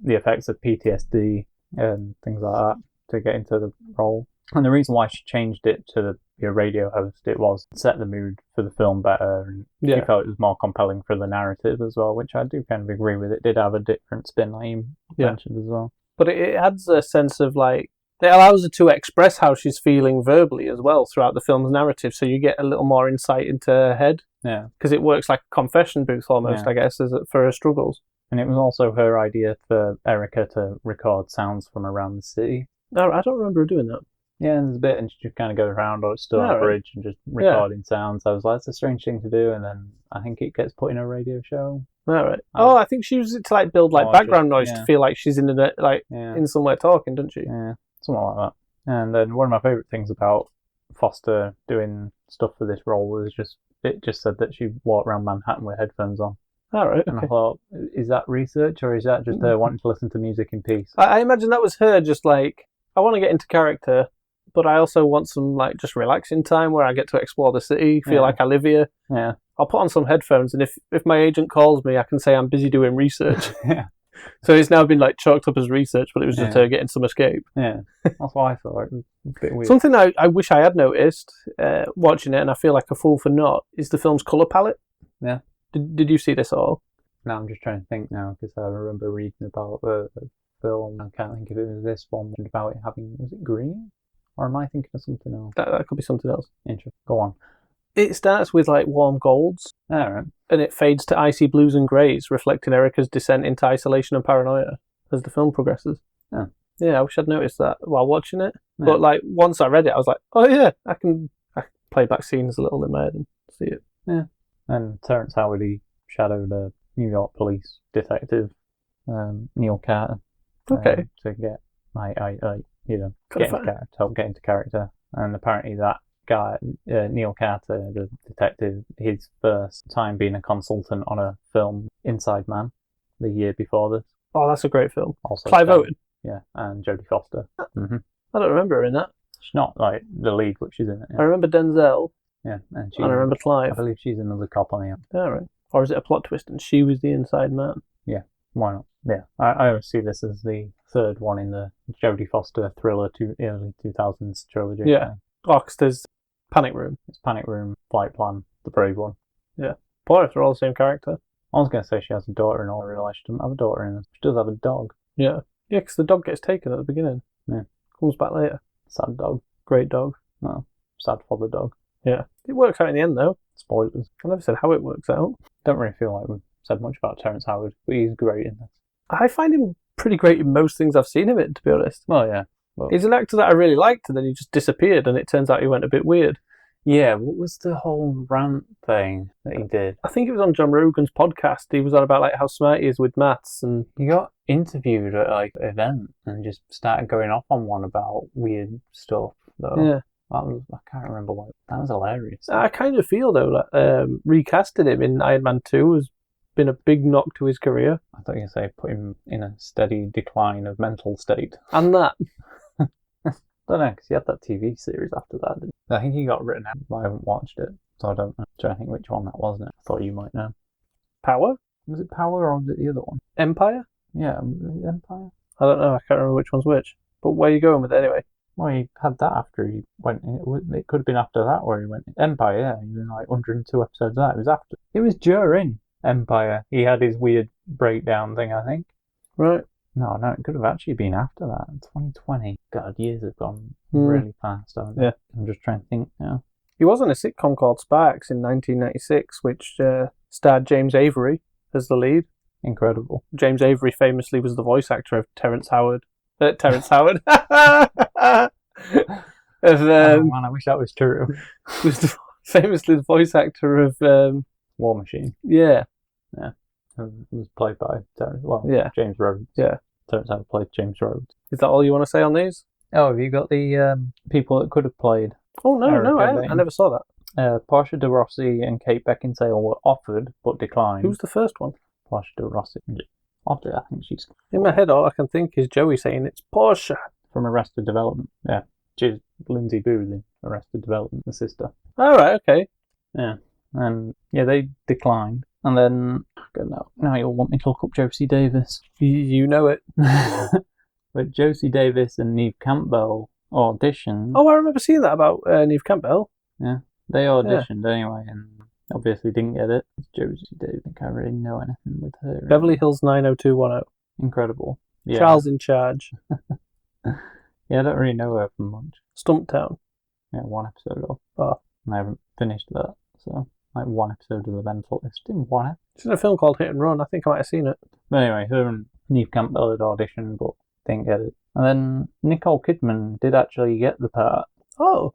Speaker 4: the effects of PTSD and things like that to get into the role. And the reason why she changed it to be a radio host, it was to set the mood for the film better, and she felt it was more compelling for the narrative as well, which I do kind of agree with. It did have a different spin, like you mentioned as well.
Speaker 3: But it adds a sense of like, it allows her to express how she's feeling verbally as well throughout the film's narrative, so you get a little more insight into her head.
Speaker 4: Yeah.
Speaker 3: Because it works like a confession booth almost, I guess, for her struggles.
Speaker 4: And it was also her idea for Erica to record sounds from around the city.
Speaker 3: No, I don't remember her doing that.
Speaker 4: Yeah, and there's a bit, and she just kind of goes around or stood on a bridge and just recording sounds. I was like, it's a strange thing to do, and then I think it gets put in a radio show.
Speaker 3: All right. I think she uses it to like build like background noise to feel like she's in in somewhere talking, doesn't she?
Speaker 4: Yeah, something like that. And then one of my favourite things about Foster doing stuff for this role was it just said that she walked around Manhattan with headphones on.
Speaker 3: All right.
Speaker 4: And I thought, is that research or is that just her wanting to listen to music in peace?
Speaker 3: I imagine that was her just like, I want to get into character, but I also want some like just relaxing time where I get to explore the city, feel like I live here.
Speaker 4: Yeah.
Speaker 3: I'll put on some headphones, and if my agent calls me, I can say I'm busy doing research.
Speaker 4: Yeah.
Speaker 3: So it's now been like chalked up as research, but it was just her getting some escape.
Speaker 4: Yeah, that's what I thought. It was a bit weird.
Speaker 3: Something I wish I had noticed watching it, and I feel like a fool for not, is the film's colour palette.
Speaker 4: Yeah.
Speaker 3: Did you see this at all?
Speaker 4: Now I'm just trying to think now, because I remember reading about a film, I can't think if it was this one, about it having, was it green? Or am I thinking of something else?
Speaker 3: That could be something else.
Speaker 4: Interesting. Go on.
Speaker 3: It starts with like warm golds,
Speaker 4: Alright.
Speaker 3: and it fades to icy blues and greys, reflecting Erica's descent into isolation and paranoia as the film progresses.
Speaker 4: Oh.
Speaker 3: Yeah, I wish I'd noticed that while watching it.
Speaker 4: Yeah.
Speaker 3: But like once I read it, I was like, oh yeah, I can play back scenes a little in my head and see it.
Speaker 4: Yeah. And Terrence Howard, he shadowed a New York police detective, Neil Carter.
Speaker 3: Okay.
Speaker 4: To get, help get into character. And apparently that guy, Neil Carter, the detective, his first time being a consultant on a film, Inside Man, the year before this.
Speaker 3: Oh, that's a great film.
Speaker 4: Also
Speaker 3: Clive Owen.
Speaker 4: Yeah, and Jodie Foster. Mm-hmm.
Speaker 3: I don't remember her in that.
Speaker 4: She's not like the lead, but she's in it. Yeah.
Speaker 3: I remember Denzel.
Speaker 4: Yeah, and
Speaker 3: I remember
Speaker 4: I
Speaker 3: Clive.
Speaker 4: believe she's another cop on here.
Speaker 3: All right. Or is it a plot twist and she was the inside man?
Speaker 4: Yeah, why not? Yeah, I always see this as the third one in the Jodie Foster thriller to early 2000s trilogy.
Speaker 3: Yeah. Oh, because there's Panic Room.
Speaker 4: It's Panic Room, Flight Plan, The Brave One.
Speaker 3: Yeah. Poor if they're all the same character.
Speaker 4: I was going to say she has a daughter in all, I realised she doesn't have a daughter in it. She does have a dog.
Speaker 3: Yeah. Yeah, because the dog gets taken at the beginning.
Speaker 4: Yeah.
Speaker 3: Comes back later.
Speaker 4: Sad dog.
Speaker 3: Great dog.
Speaker 4: No, sad for the dog.
Speaker 3: Yeah. It works out in the end, though.
Speaker 4: Spoilers.
Speaker 3: I never said how it works out.
Speaker 4: Don't really feel like we've said much about Terrence Howard, but he's great in this.
Speaker 3: I find him pretty great in most things I've seen him in, to be honest.
Speaker 4: Well, yeah. Well,
Speaker 3: He's an actor that I really liked, and then he just disappeared, and it turns out he went a bit weird.
Speaker 4: yeah, what was the whole rant thing that he did?
Speaker 3: I think it was on John Rogan's podcast. He was on about like how smart he is with maths, and
Speaker 4: He got interviewed at like an event and just started going off on one about weird stuff, though.
Speaker 3: yeah.
Speaker 4: I can't remember what. That was hilarious.
Speaker 3: I kind of feel though that recasting him in Iron Man 2 has been a big knock to his career,
Speaker 4: I thought you'd say put him in a steady decline of mental state.
Speaker 3: and that.
Speaker 4: I don't know, because he had that TV series after that. Didn't he? I think he got written out, but I haven't watched it, so I don't know. I'm trying to think which one that was now. I thought you might know.
Speaker 3: Power?
Speaker 4: Was it Power or was it the other one?
Speaker 3: Empire?
Speaker 4: Yeah, was it Empire?
Speaker 3: I don't know. I can't remember which one's which. But where are you going with it anyway?
Speaker 4: Well, he had that after he went. It could have been after that where he went. Empire, yeah. He was in like 102 episodes of that. It was after. It was during Empire. He had his weird breakdown thing, I think.
Speaker 3: Right.
Speaker 4: No, it could have actually been after that. 2020. God, years have gone really fast, haven't they?
Speaker 3: Yeah.
Speaker 4: I'm just trying to think now.
Speaker 3: He was on a sitcom called Sparks in 1996, which starred James Avery as the lead.
Speaker 4: Incredible.
Speaker 3: James Avery famously was the voice actor of Terrence Howard. Terrence Howard. of,
Speaker 4: Oh man, I wish that was true.
Speaker 3: was famously the voice actor of
Speaker 4: War Machine.
Speaker 3: yeah.
Speaker 4: It was played by Terrence. Well,
Speaker 3: Yeah.
Speaker 4: James Rhodes.
Speaker 3: Yeah.
Speaker 4: Terrence Howard played James Rhodes.
Speaker 3: Is that all you want to say on these?
Speaker 4: Oh, have you got the people that could have played?
Speaker 3: Oh no,
Speaker 4: Erica
Speaker 3: I never saw that.
Speaker 4: Portia de Rossi and Kate Beckinsale were offered but declined.
Speaker 3: Who's the first one?
Speaker 4: Portia de Rossi? Oddly, I think she's
Speaker 3: In my head, all I can think is Joey saying it's Portia.
Speaker 4: from Arrested Development. Yeah, she's Lindsay Booth in Arrested Development, the sister.
Speaker 3: All right, okay.
Speaker 4: Yeah, and yeah, they declined. And then, now you'll want me to look up Josie Davis.
Speaker 3: You know it.
Speaker 4: But Josie Davis and Neve Campbell auditioned.
Speaker 3: Oh, I remember seeing that about Neve Campbell.
Speaker 4: Yeah, they auditioned anyway, and obviously didn't get it. Josie Davis, I think I really know anything with her.
Speaker 3: Beverly Hills 90210.
Speaker 4: Incredible. Yeah.
Speaker 3: Charles in Charge.
Speaker 4: Yeah, I don't really know her from much.
Speaker 3: Stumptown.
Speaker 4: Yeah, one episode of.
Speaker 3: Oh.
Speaker 4: And I haven't finished that, so like one episode of The Mentalist in one episode.
Speaker 3: She's in a film called Hit and Run. I think I might have seen it.
Speaker 4: But anyway, her and Neve Campbell had auditioned, but didn't get it. And then Nicole Kidman did actually get the part,
Speaker 3: Oh,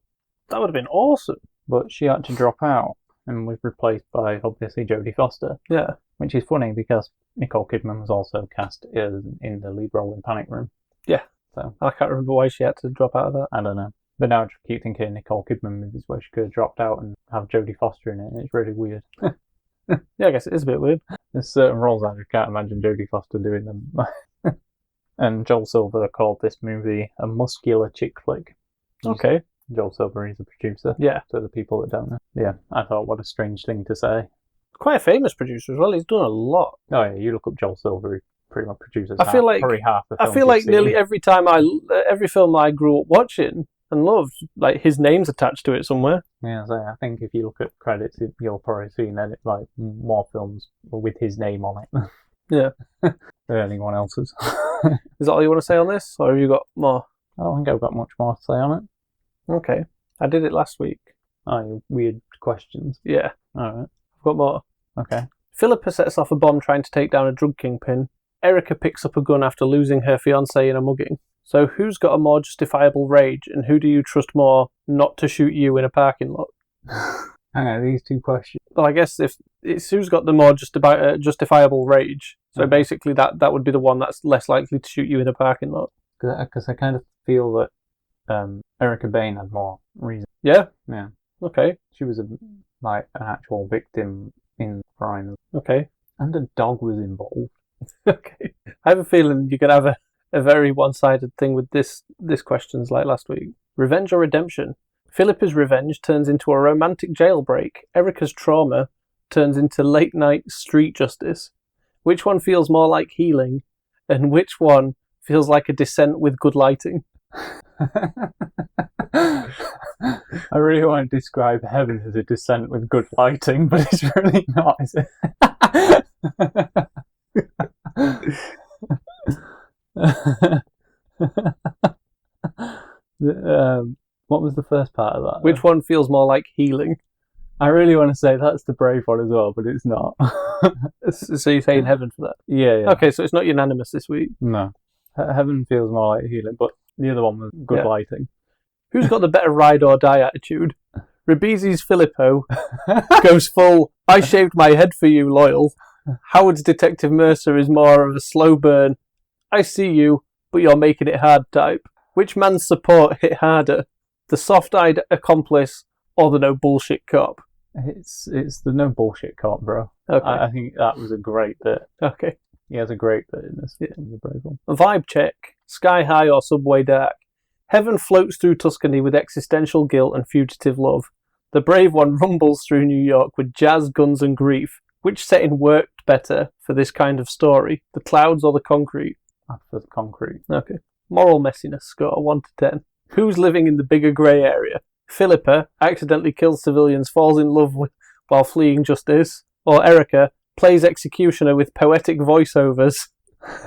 Speaker 3: that would have been awesome.
Speaker 4: but she had to drop out and was replaced by obviously Jodie Foster,
Speaker 3: Yeah.
Speaker 4: which is funny because Nicole Kidman was also cast in the lead role in Panic Room.
Speaker 3: Yeah.
Speaker 4: So
Speaker 3: I can't remember why she had to drop out of that.
Speaker 4: I don't know. But now I just keep thinking Nicole Kidman movies where she could have dropped out and have Jodie Foster in it, and it's really weird.
Speaker 3: Yeah, I guess it is a bit weird.
Speaker 4: There's certain roles I just can't imagine Jodie Foster doing them. And Joel Silver called this movie a muscular chick flick.
Speaker 3: Okay.
Speaker 4: Joel Silver is a producer.
Speaker 3: Yeah.
Speaker 4: So the people that don't know. Yeah, I thought what a strange thing to say.
Speaker 3: Quite a famous producer as well. He's done a lot.
Speaker 4: Oh yeah, you look up Joel Silver, he pretty much produces
Speaker 3: I feel like
Speaker 4: probably half the
Speaker 3: I
Speaker 4: films
Speaker 3: feel
Speaker 4: you've
Speaker 3: like
Speaker 4: seen.
Speaker 3: nearly every film I grew up watching, and loved. Like, his name's attached to it somewhere.
Speaker 4: Yeah, so I think if you look at credits, you'll probably see that like more films with his name on it.
Speaker 3: Yeah.
Speaker 4: Than anyone else's.
Speaker 3: Is that all you want to say on this, or have you got more?
Speaker 4: I don't think I've got much more to say on it.
Speaker 3: Okay. I did it last week.
Speaker 4: Oh, weird questions.
Speaker 3: Yeah.
Speaker 4: Alright.
Speaker 3: I've got more.
Speaker 4: Okay.
Speaker 3: Philippa sets off a bomb trying to take down a drug kingpin. Erica picks up a gun after losing her fiancé in a mugging. So who's got a more justifiable rage, and who do you trust more not to shoot you in a parking lot?
Speaker 4: Hang on, these two questions.
Speaker 3: Well, I guess if it's who's got the more justifiable rage. So basically that would be the one that's less likely to shoot you in a parking lot.
Speaker 4: Because I kind of feel that Erica Bain had more reason.
Speaker 3: Yeah?
Speaker 4: Yeah.
Speaker 3: Okay.
Speaker 4: She was an actual victim in crime.
Speaker 3: Okay.
Speaker 4: And a dog was involved.
Speaker 3: Okay. I have a feeling you could have a very one-sided thing with this questions like last week. Revenge or redemption? Philippa's revenge turns into a romantic jailbreak. Erica's trauma turns into late-night street justice. Which one feels more like healing? And which one feels like a descent with good lighting?
Speaker 4: I really want to describe heaven as a descent with good lighting, but it's really not, is it? What was the first part of that?
Speaker 3: Which one feels more like healing?
Speaker 4: I really want to say that's the brave one as well, but it's not.
Speaker 3: So you're saying heaven for that?
Speaker 4: Yeah.
Speaker 3: Okay, so it's not unanimous this week.
Speaker 4: No. Heaven feels more like healing, but the other one was good lighting.
Speaker 3: Who's got the better ride or die attitude? Ribisi's Filippo goes full, I shaved my head for you, loyal. Howard's Detective Mercer is more of a slow burn, I see you, but you're making it hard type. Which man's support hit harder? The soft-eyed accomplice or the no bullshit cop?
Speaker 4: It's the no bullshit cop, bro.
Speaker 3: Okay.
Speaker 4: I think that was a great bit.
Speaker 3: Okay.
Speaker 4: He has a great bit in this. Yeah. The brave one.
Speaker 3: Vibe check. Sky high or subway dark? Heaven floats through Tuscany with existential guilt and fugitive love. The brave one rumbles through New York with jazz, guns and grief. Which setting worked better for this kind of story? The clouds or the concrete?
Speaker 4: For the concrete.
Speaker 3: Okay. Moral messiness, score 1 to 10. Who's living in the bigger grey area? Philippa accidentally kills civilians, falls in love with while fleeing justice. Or Erica plays executioner with poetic voiceovers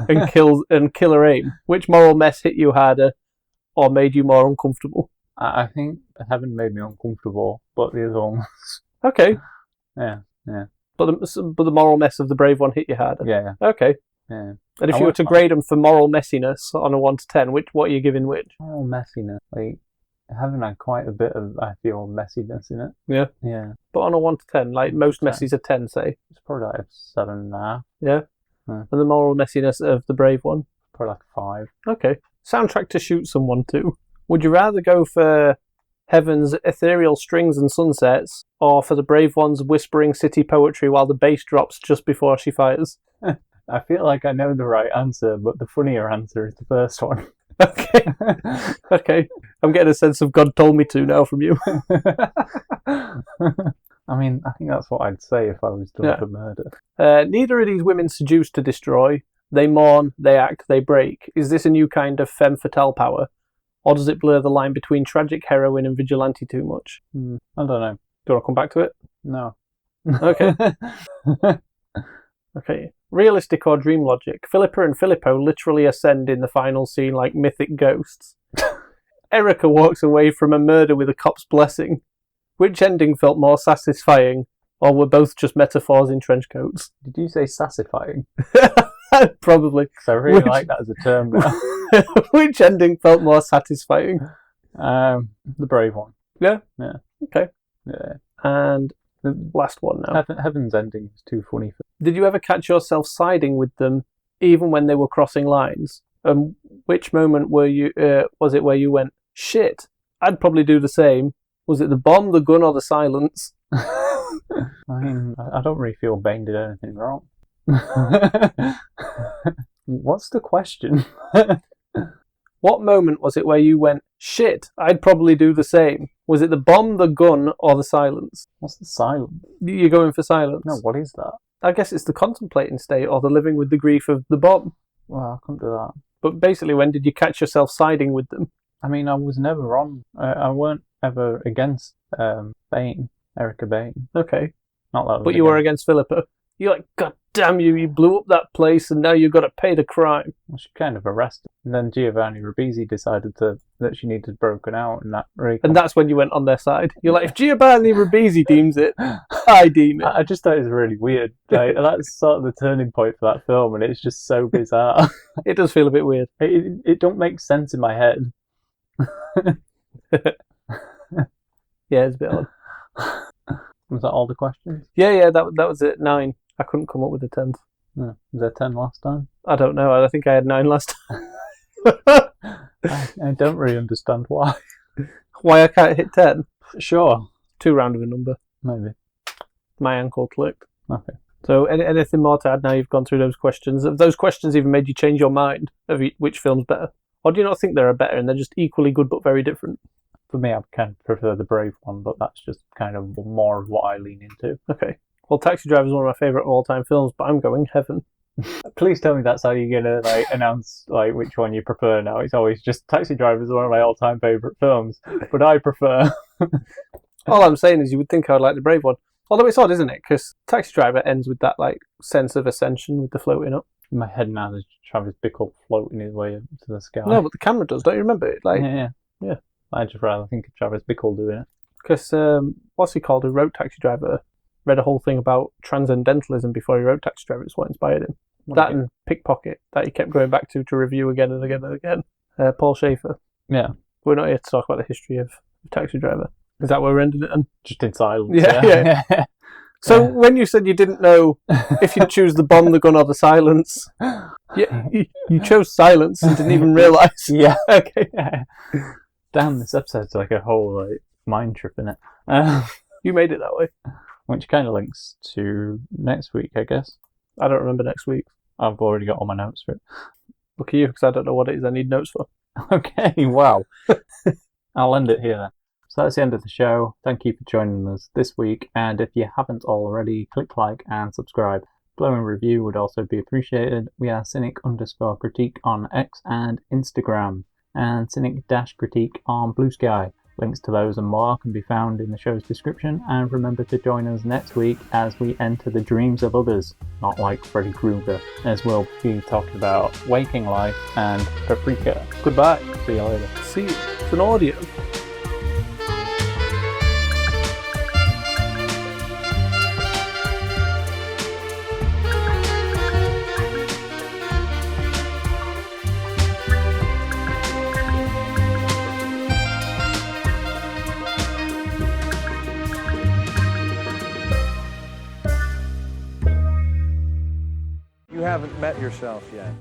Speaker 3: and killer aim. Which moral mess hit you harder or made you more uncomfortable?
Speaker 4: I think Heaven made me uncomfortable, but the other one was...
Speaker 3: Okay.
Speaker 4: Yeah.
Speaker 3: But the moral mess of the brave one hit you harder?
Speaker 4: Yeah.
Speaker 3: Okay.
Speaker 4: Yeah.
Speaker 3: And if you were to grade them for moral messiness on a 1 to 10, what are you giving which?
Speaker 4: Moral messiness. Like, Heaven had quite a bit of, I feel, messiness in it.
Speaker 3: Yeah.
Speaker 4: Yeah.
Speaker 3: But on a 1 to 10, like most messies are 10, say.
Speaker 4: It's probably like a 7.5.
Speaker 3: Yeah. And the moral messiness of the brave one?
Speaker 4: Probably like a 5.
Speaker 3: Okay. Soundtrack to shoot someone to. Would you rather go for Heaven's ethereal strings and sunsets, or for the brave one's whispering city poetry while the bass drops just before she fires?
Speaker 4: I feel like I know the right answer, but the funnier answer is the first one.
Speaker 3: Okay. Okay. I'm getting a sense of God told me to now from you.
Speaker 4: I mean, I think that's what I'd say if I was done for murder.
Speaker 3: Neither of these women seduce to destroy. They mourn, they act, they break. Is this a new kind of femme fatale power? Or does it blur the line between tragic heroine and vigilante too much?
Speaker 4: I don't know.
Speaker 3: Do you want to come back to it?
Speaker 4: No.
Speaker 3: Okay. Okay. Realistic or dream logic? Philippa and Filippo literally ascend in the final scene like mythic ghosts. Erica walks away from a murder with a cop's blessing. Which ending felt more satisfying, or were both just metaphors in trench coats?
Speaker 4: Did you say sassifying?
Speaker 3: Probably.
Speaker 4: So I really like that as a term now.
Speaker 3: Which ending felt more satisfying?
Speaker 4: The brave one.
Speaker 3: Yeah?
Speaker 4: Yeah.
Speaker 3: Okay.
Speaker 4: Yeah.
Speaker 3: And the last one now.
Speaker 4: Heaven's ending is too funny for...
Speaker 3: Did you ever catch yourself siding with them even when they were crossing lines? Which moment was it where you went, shit, I'd probably do the same? Was it the bomb, the gun, or the silence?
Speaker 4: I mean, I don't really feel Bane did anything wrong. What's the question?
Speaker 3: What moment was it where you went, shit, I'd probably do the same? Was it the bomb, the gun, or the silence?
Speaker 4: What's the silence?
Speaker 3: You're going for silence?
Speaker 4: No, what is that?
Speaker 3: I guess it's the contemplating state or the living with the grief of the bomb.
Speaker 4: Well, I couldn't do that.
Speaker 3: But basically, when did you catch yourself siding with them?
Speaker 4: I mean, I was never on. I weren't ever against Bain, Erica Bain.
Speaker 3: Okay.
Speaker 4: Not that I was
Speaker 3: But you were
Speaker 4: against.
Speaker 3: against Philippa. You're like, God damn you blew up that place and now you've got to pay the crime.
Speaker 4: Well, she kind of arrested. And then Giovanni Ribisi decided that she needed broken out, and that really.
Speaker 3: And that's when you went on their side. You're like, if Giovanni Ribisi deems it, I deem it.
Speaker 4: I just thought it was really weird. Like, that's sort of the turning point for that film, and it's just so bizarre.
Speaker 3: It does feel a bit weird.
Speaker 4: It don't make sense in my head.
Speaker 3: Yeah, it's a bit odd.
Speaker 4: Was that all the questions?
Speaker 3: Yeah, that was it. 9. I couldn't come up with a 10th.
Speaker 4: No. Was there 10 last time?
Speaker 3: I don't know. I think I had 9 last time.
Speaker 4: I don't really understand why.
Speaker 3: Why I can't hit 10?
Speaker 4: Sure.
Speaker 3: Too round of a number.
Speaker 4: Maybe.
Speaker 3: My ankle clicked.
Speaker 4: Okay.
Speaker 3: So anything more to add now you've gone through those questions? Have those questions even made you change your mind of which film's better? Or do you not think they're better and they're just equally good but very different?
Speaker 4: For me, I kind of prefer the Brave one, but that's just kind of more of what I lean into.
Speaker 3: Okay. Well, Taxi Driver is one of my favourite all-time films, but I'm going Heaven.
Speaker 4: Please tell me that's how you're gonna announce which one you prefer now. It's always just Taxi Driver is one of my all-time favourite films, but I prefer.
Speaker 3: All I'm saying is you would think I would like the Brave one. Although it's odd, isn't it? Because Taxi Driver ends with that sense of ascension with the floating up.
Speaker 4: In my head now, there's Travis Bickle floating his way up to the sky.
Speaker 3: No, but the camera does. Don't you remember it?
Speaker 4: Yeah. I'd just rather think of Travis Bickle doing it.
Speaker 3: Because what's he called? Who wrote Taxi Driver? Read a whole thing about transcendentalism before he wrote Taxi Driver. It's what inspired him. That and Pickpocket that he kept going back to review again and again and again. Paul Schaefer.
Speaker 4: Yeah.
Speaker 3: We're not here to talk about the history of Taxi Driver. Is that where we're ending it?
Speaker 4: Just in silence.
Speaker 3: Yeah. So when you said you didn't know if you'd choose the bomb, the gun, or the silence, you chose silence and didn't even realise.
Speaker 4: Yeah.
Speaker 3: Okay.
Speaker 4: Damn, this episode's like a whole mind trip in it.
Speaker 3: You made it that way.
Speaker 4: Which kind of links to next week, I guess.
Speaker 3: I don't remember next week.
Speaker 4: I've already got all my notes for it.
Speaker 3: Look at you, because I don't know what it is I need notes for.
Speaker 4: Okay, wow. I'll end it here then. So that's the end of the show. Thank you for joining us this week, and if you haven't already, click like and subscribe. Glowing review would also be appreciated. We are Cynic_critique on X and Instagram, and Cynic-critique on Blue Sky. Links to those and more can be found in the show's description, and remember to join us next week as we enter the dreams of others, not like Freddy Krueger, as we'll be talking about Waking Life and Paprika. Goodbye. See you later.
Speaker 3: See you. It's an audio.
Speaker 7: You haven't met yourself yet.